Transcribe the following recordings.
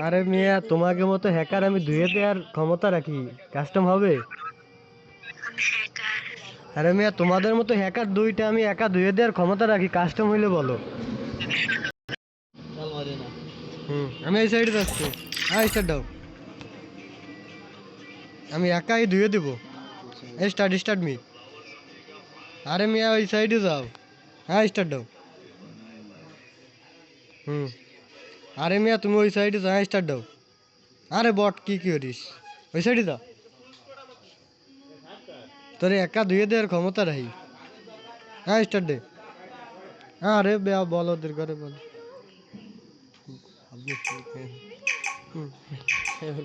আরে মিয়া তোমাকে মতো হ্যাকার আমি ধুয়ে দেওয়ার ক্ষমতা রাখি, কাস্টম হবে? আরে মিয়া তোমাদের মতো হ্যাকার দুইটা আমি একা ধুয়ে দেওয়ার ক্ষমতা রাখি, কাস্টম হইলে বলো। আমি এই সাইডে যাচ্ছি। হ্যাঁ স্টার্ট দাও, আমি একাই ধুয়ে দেবো। Start start me. আরে মিয়া ওই সাইডে যাও। হ্যাঁ স্টার্ট দাও। আরে মিয়া তুমি ওই সাইডে যাও, হ্যাঁ স্টার্ট দাও। আরে বট কি করিস, ওই সাইডে যাও। তোরে একা ধুয়ে দেওয়ার ক্ষমতা রাখি। হ্যাঁ স্টার্ট দে। আরে বেয়া বল ওদের ঘরে বল।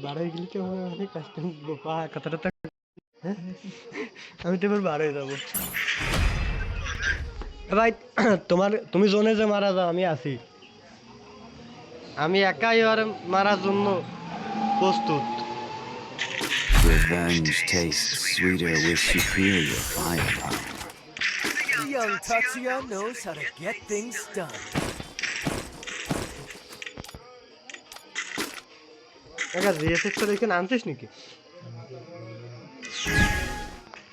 বারোই গেলি তো অনেক কাস্টম কথাটা তো। আমি তো এবার বারোই যাবো ভাই। তুমি জোনে যে মারা যাও, আমি আছি। আমি একাই আর মারার জন্য প্রস্তুত। Revenge tastes sweeter with superior firepower. Young Tatsuya knows how to get things done. একা জিএসএক্স এর এখানে আনছিস নাকি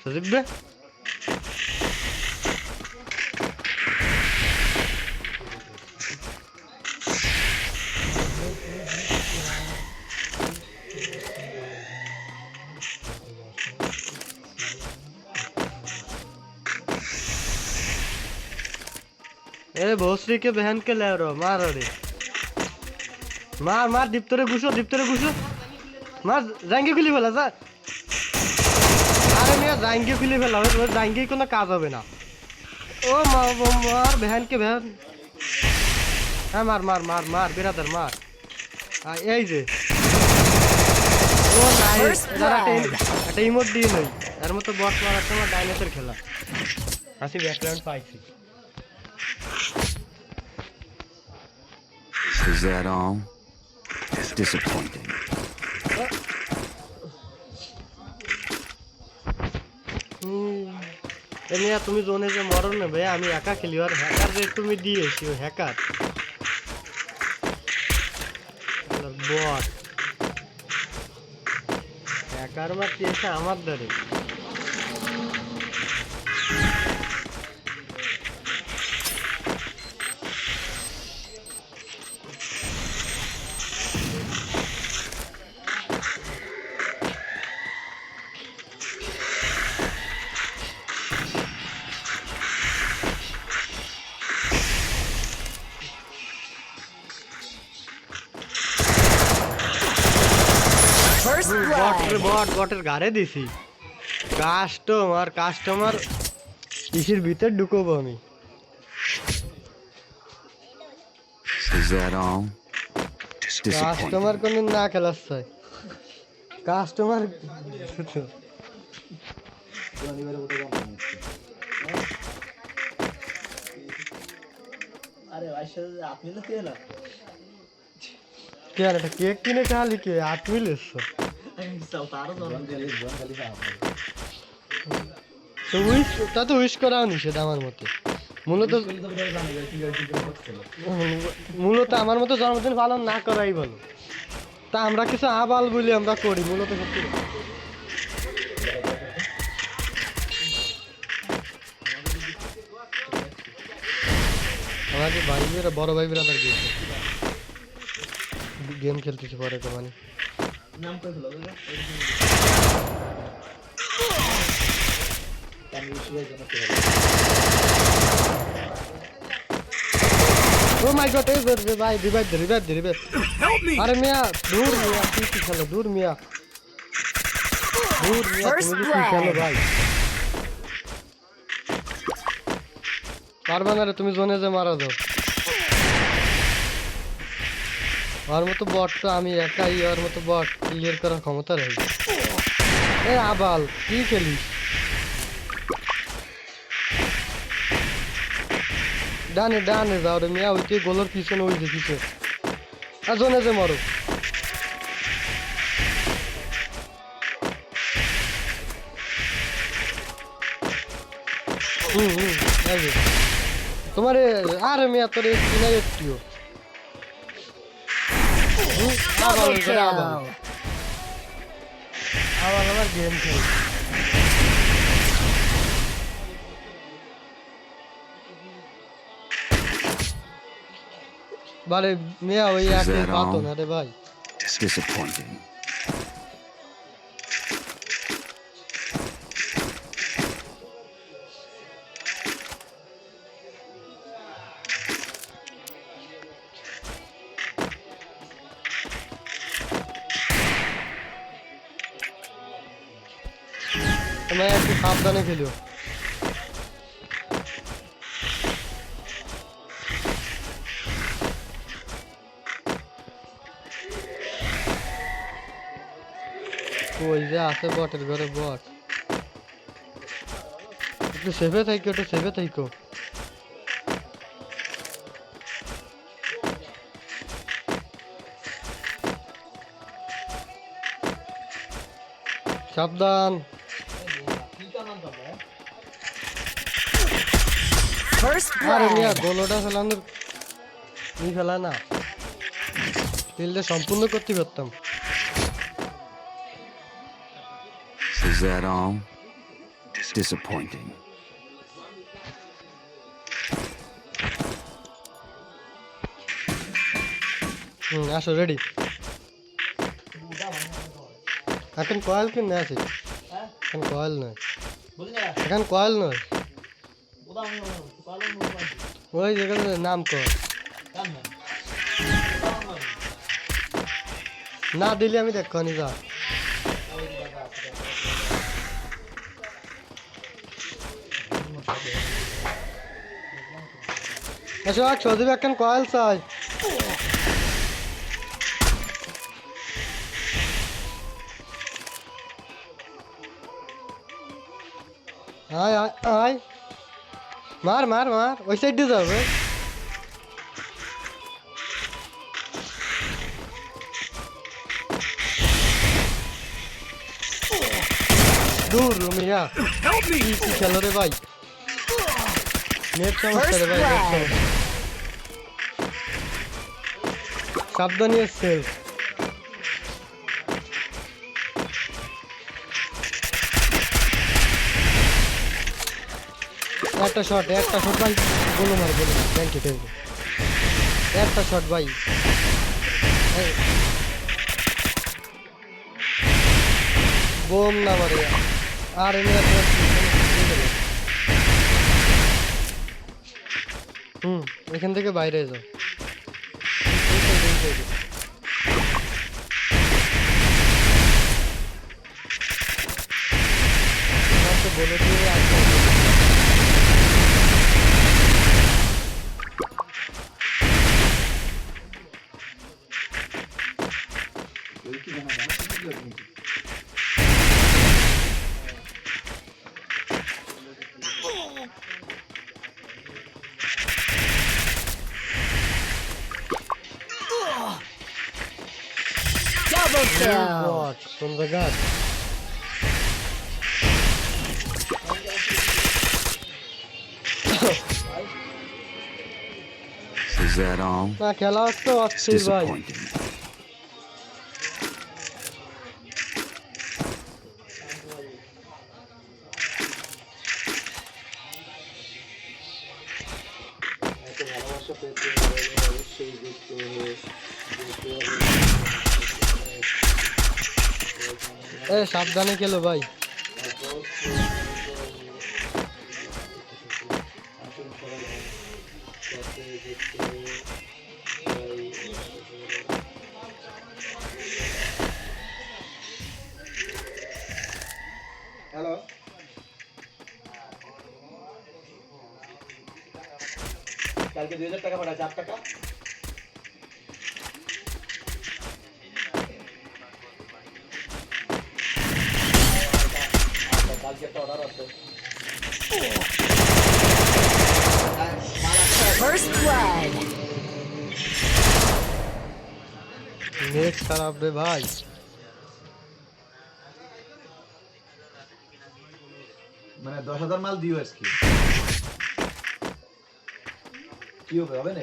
সজীব বে? ए भोसरी के बहन के ले रहो, मार रे मार मार, दीप्तरे घुसो मार, जाएंगे खुली फेला जा। अरे मेरा जाएंगे खुली फेला, जाएंगे কোনো কাজ হবে না। ও মার बहन के बहन। হ্যাঁ মার মার মার মার বিরাদার মার। এই যে ও নাইস, এটা ইমোট দিয়ে নই, এর মতো বট মারার সময় ডাইনোসর খেলা। আসি ব্যাকগ্রাউন্ড পাইছি। Is that all? Disappointing. এনিয়া তুমি জোনে যে মরো না ভাই, আমি একা খেলি। আর হ্যাকার যে তুমি দিয়েছি, হ্যাকার বট হ্যাকার মারতে আমার ধরে। বটের গাড়ে দিছি। কাস্টমার ইসের ভিতর ঢুকবো আমি। Is that all? কাস্টমার কোন না খেলাস চাই, কাস্টমার কেক কিনে খালি কে আপনি লেছো তো উইশ, তা তো উইশ করাও নিষেধ আমার মতে। মূলত আমার মতো জন্মদিন পালন না করাই ভালো। তা আমরা কিছু আবাল বলি আমরা করি, মূলত সত্যি আমাকে ভাই বড় ভাই বিরাদার গেম খেলতেছি পরে তো মানে ও মাই গড, এই যে ভাই রিভাইভ। আরে মিয়া দূর মিয়া, কি খেলো দূর মিয়া তুমি কি খেলো ভাই? পারবা না রে তুমি, জোনে যে মারা যাও। ওর মতো বট তো আমি একাই, ওর মতো বট ক্লিয়ার করার ক্ষমতা রয়েছে। এ আবাল কি খেলিস? ডানে যাও রে মিয়া, ওইটি গোলের পিছনে, ওই যে পিছনে। আর জোনে যে মরো। তোমার আরে মিয়া তোর একটু নাই একটুও আবার Double kill. আবার গেম খেল বারে মিয়া ওই Is একে that পাতো all? না রে ভাই Disappointing. তোমরা একটু সাবধানে খেলো ওই যে আছে বটের ঘরে বট একটু সেভে থাইকো একটু সেভে থাইকো সাবধান First আরে মিয়া blood. গোলটা ফেলানোর ই ফেলা না ফিল্ডে সম্পূর্ণ করতে পারতাম Is that all? Disappointing. আসো রেডি এখন কয়েল কিনে আছে এখন কয়েল নয় এখন কয়েল নয় ওই যেখানে নাম কর না দিলে আমি দেখো নি যা আসো চৌধুরী এখন কয়েল চাই আয় আয় আয় মার মার মার ওই সাইড দিয়ে যাবে দূর মিয়া কি কি খেলো রে ভাই নেট সমস্যা রে ভাই নেট সমস্যা সাবধানে সেলফ একটা শট ভাই বলো মার থ্যাংক ইউ একটা শট ভাই বোম না মারে আর এমনি এখান থেকে বাইরে যাও বলে দিয়ে Double kill. What? From the gut. Is that all? না খেলা হচ্ছে অস্থির ভাই Disappointing. এ সাবধানে খেলো ভাই হ্যালো কালকে 2000 টাকা পাঠাচ্ছে 8 টাকা কালকে একটা অর্ডার আছে First blood. নেট খারাপ রে ভাই মানে 10,000 মাল দিও আজকে কি হবে হবে না